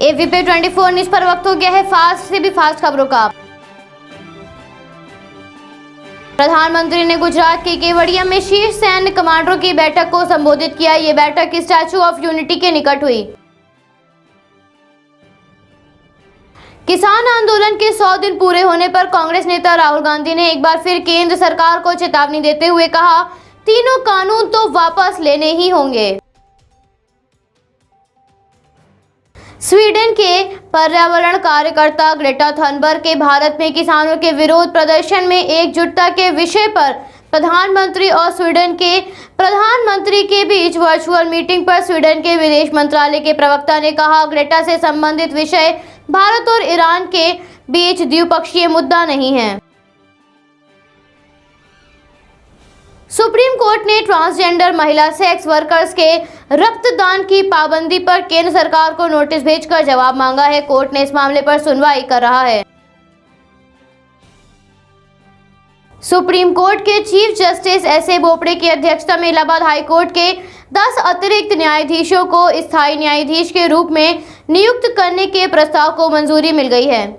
ABP 24 news पर वक्त हो गया है फास्ट से भी फास्ट खबरों का। प्रधानमंत्री ने गुजरात के केवड़िया में शीर्ष सैन्य कमांडरों की बैठक को संबोधित किया। ये बैठक स्टैच्यू ऑफ यूनिटी के निकट हुई। किसान आंदोलन के 100 दिन पूरे होने पर कांग्रेस नेता राहुल गांधी ने एक बार फिर केंद्र सरकार को चेतावनी देते हुए कहा, तीनों कानून तो वापस लेने ही होंगे। स्वीडन के पर्यावरण कार्यकर्ता ग्रेटा थनबर्ग के भारत में किसानों के विरोध प्रदर्शन में एकजुटता के विषय पर प्रधानमंत्री और स्वीडन के प्रधानमंत्री के बीच वर्चुअल मीटिंग पर स्वीडन के विदेश मंत्रालय के प्रवक्ता ने कहा, ग्रेटा से संबंधित विषय भारत और ईरान के बीच द्विपक्षीय मुद्दा नहीं है। सुप्रीम कोर्ट ने ट्रांसजेंडर महिला सेक्स वर्कर्स के रक्तदान की पाबंदी पर केंद्र सरकार को नोटिस भेजकर जवाब मांगा है। कोर्ट ने इस मामले पर सुनवाई कर रहा है। सुप्रीम कोर्ट के चीफ जस्टिस एस.ए. बोबड़े की अध्यक्षता में इलाहाबाद हाई कोर्ट के 10 अतिरिक्त न्यायाधीशों को स्थायी न्यायाधीश के रूप में नियुक्त करने के प्रस्ताव को मंजूरी मिल गई है।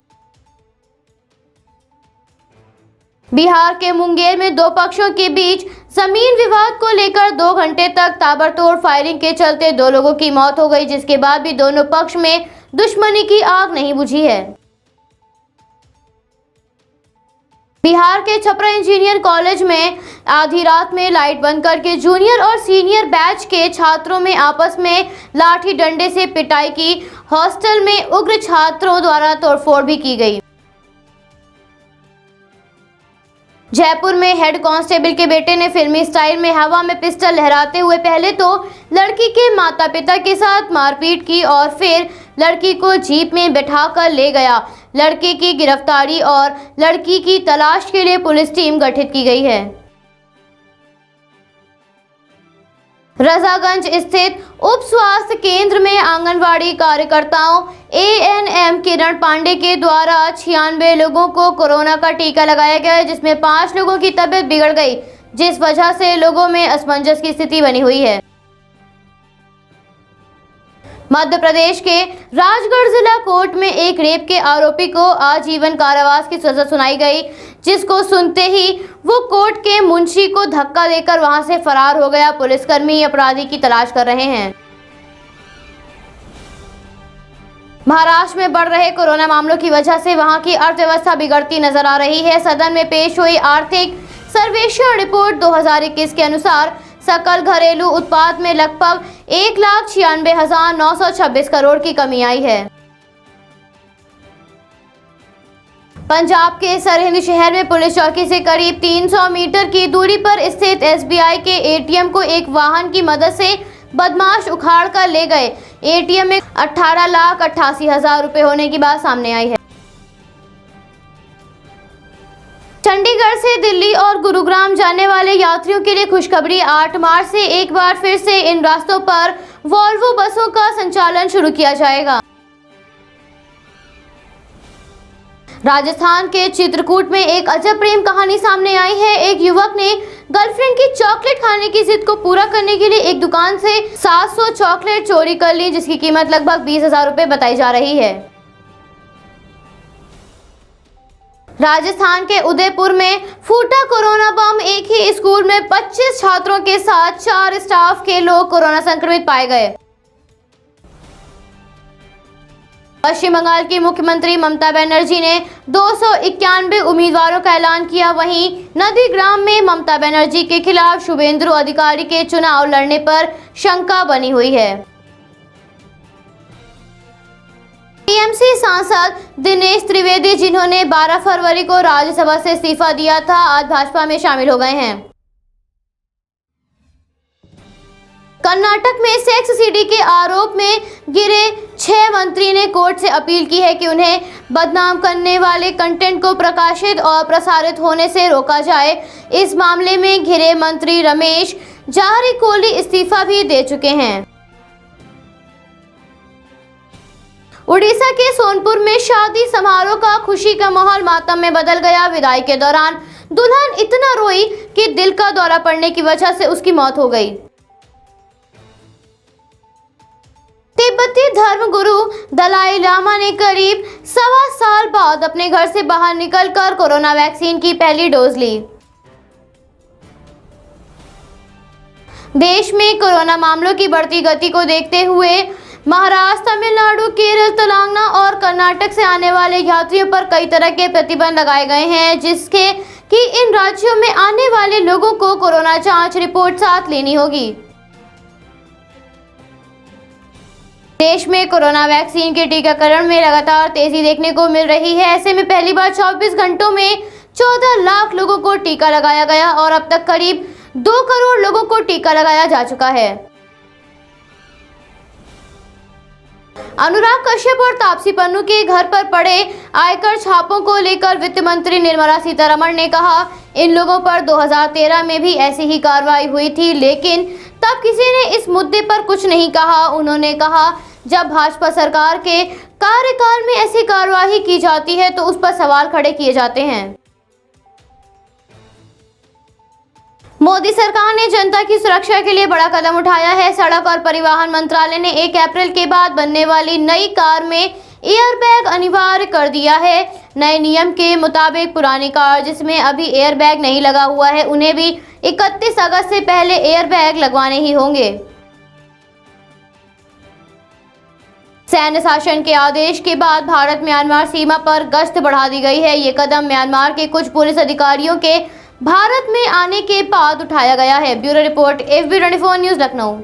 बिहार के मुंगेर में दो पक्षों के बीच जमीन विवाद को लेकर 2 घंटे तक ताबड़तोड़ फायरिंग के चलते 2 लोगों की मौत हो गई, जिसके बाद भी दोनों पक्ष में दुश्मनी की आग नहीं बुझी है। बिहार के छपरा इंजीनियर कॉलेज में आधी रात में लाइट बंद करके जूनियर और सीनियर बैच के छात्रों में आपस में लाठी डंडे से पिटाई की। हॉस्टल में उग्र छात्रों द्वारा तोड़फोड़ भी की गई। जयपुर में हेड कांस्टेबल के बेटे ने फिल्मी स्टाइल में हवा में पिस्टल लहराते हुए पहले तो लड़की के माता पिता के साथ मारपीट की और फिर लड़की को जीप में बैठाकर ले गया। लड़के की गिरफ्तारी और लड़की की तलाश के लिए पुलिस टीम गठित की गई है। रजागंज स्थित उप स्वास्थ्य केंद्र में आंगनवाड़ी कार्यकर्ताओं एएनएम किरण पांडे के द्वारा 96 लोगों को कोरोना का टीका लगाया गया, जिसमें 5 लोगों की तबीयत बिगड़ गई, जिस वजह से लोगों में असमंजस की स्थिति बनी हुई है। मध्य प्रदेश के राजगढ़ जिला कोर्ट में एक रेप के आरोपी को आजीवन कारावास की सजा सुनाई गई, जिसको सुनते ही वो कोर्ट के मुंशी को धक्का देकर वहां से फरार हो गया। पुलिसकर्मी अपराधी की तलाश कर रहे हैं। महाराष्ट्र में बढ़ रहे कोरोना मामलों की वजह से वहां की अर्थव्यवस्था बिगड़ती नजर आ रही है। सदन में पेश हुई आर्थिक सर्वेक्षण रिपोर्ट 2021 के अनुसार सकल घरेलू उत्पाद में लगभग 1,96,926 करोड़ की कमी आई है। पंजाब के सरहिंद शहर में पुलिस चौकी से करीब 300 मीटर की दूरी पर स्थित एसबीआई के एटीएम को एक वाहन की मदद से बदमाश उखाड़ कर ले गए। एटीएम में 18,88,000 रुपए होने की बात सामने आई है। चंडीगढ़ से दिल्ली और गुरुग्राम जाने वाले यात्रियों के लिए खुशखबरी। 8 मार्च से एक बार फिर से इन रास्तों पर वॉल्वो बसों का संचालन शुरू किया जाएगा। राजस्थान के चित्रकूट में एक अजब प्रेम कहानी सामने आई है। एक युवक ने गर्लफ्रेंड की चॉकलेट खाने की जिद को पूरा करने के लिए एक दुकान से 700 चॉकलेट चोरी कर ली, जिसकी कीमत लगभग 20,000 रुपए बताई जा रही है। राजस्थान के उदयपुर में फूटा कोरोना बम। एक ही स्कूल में 25 छात्रों के साथ 4 स्टाफ के लोग कोरोना संक्रमित पाए गए। पश्चिम बंगाल की मुख्यमंत्री ममता बनर्जी ने 291 उम्मीदवारों का ऐलान किया। वहीं नंदीग्राम में ममता बनर्जी के खिलाफ शुभेंदु अधिकारी के चुनाव लड़ने पर शंका बनी हुई है। टीएमसी सांसद दिनेश त्रिवेदी, जिन्होंने 12 फरवरी को राज्यसभा से इस्तीफा दिया था, आज भाजपा में शामिल हो गए हैं। कर्नाटक में सेक्स सीडी के आरोप में घिरे 6 मंत्री ने कोर्ट से अपील की है कि उन्हें बदनाम करने वाले कंटेंट को प्रकाशित और प्रसारित होने से रोका जाए। इस मामले में घिरे मंत्री रमेश जारकिहोली इस्तीफा भी दे चुके हैं। उड़ीसा के सोनपुर में शादी समारोह का खुशी का माहौल मातम में बदल गया। विदाई के दौरान दुल्हन इतना रोई कि दिल का दौरा पड़ने की वजह से उसकी मौत हो गई। तिब्बती धर्मगुरु दलाई लामा ने करीब 1.25 साल बाद अपने घर से बाहर निकलकर कोरोना वैक्सीन की पहली डोज ली। देश में कोरोना मामलों की बढ़ती गति को देखते हुए महाराष्ट्र, तमिलनाडु, केरल, तेलंगाना और कर्नाटक से आने वाले यात्रियों पर कई तरह के प्रतिबंध लगाए गए हैं, जिसके कि इन राज्यों में आने वाले लोगों को कोरोना जांच रिपोर्ट साथ लेनी होगी। देश में कोरोना वैक्सीन के टीकाकरण में लगातार तेजी देखने को मिल रही है। ऐसे में पहली बार 24 घंटों में 14 लाख लोगों को टीका लगाया गया और अब तक करीब 2 करोड़ लोगों को टीका लगाया जा चुका है। अनुराग कश्यप और तापसी पन्नू के घर पर पड़े आयकर छापों को लेकर वित्त मंत्री निर्मला सीतारमण ने कहा, इन लोगों पर 2013 में भी ऐसी ही कार्रवाई हुई थी, लेकिन तब किसी ने इस मुद्दे पर कुछ नहीं कहा। उन्होंने कहा, जब भाजपा सरकार के कार्यकाल में ऐसी कार्रवाई की जाती है तो उस पर सवाल खड़े किए जाते हैं। मोदी सरकार ने जनता की सुरक्षा के लिए बड़ा कदम उठाया है। सड़क और परिवहन मंत्रालय ने 1 अप्रैल के बाद बनने वाली नई कार में एयरबैग अनिवार्य कर दिया है। नए नियम के मुताबिक पुरानी कार जिसमें अभी एयरबैग नहीं लगा हुआ है, उन्हें भी 31 अगस्त से पहले एयरबैग लगवाने ही होंगे। सैन्य शासन के आदेश के बाद भारत म्यांमार सीमा पर गश्त बढ़ा दी गई है। ये कदम म्यांमार के कुछ पुलिस अधिकारियों के भारत में आने के बाद उठाया गया है। Bureau report, FB24 news, Lucknow.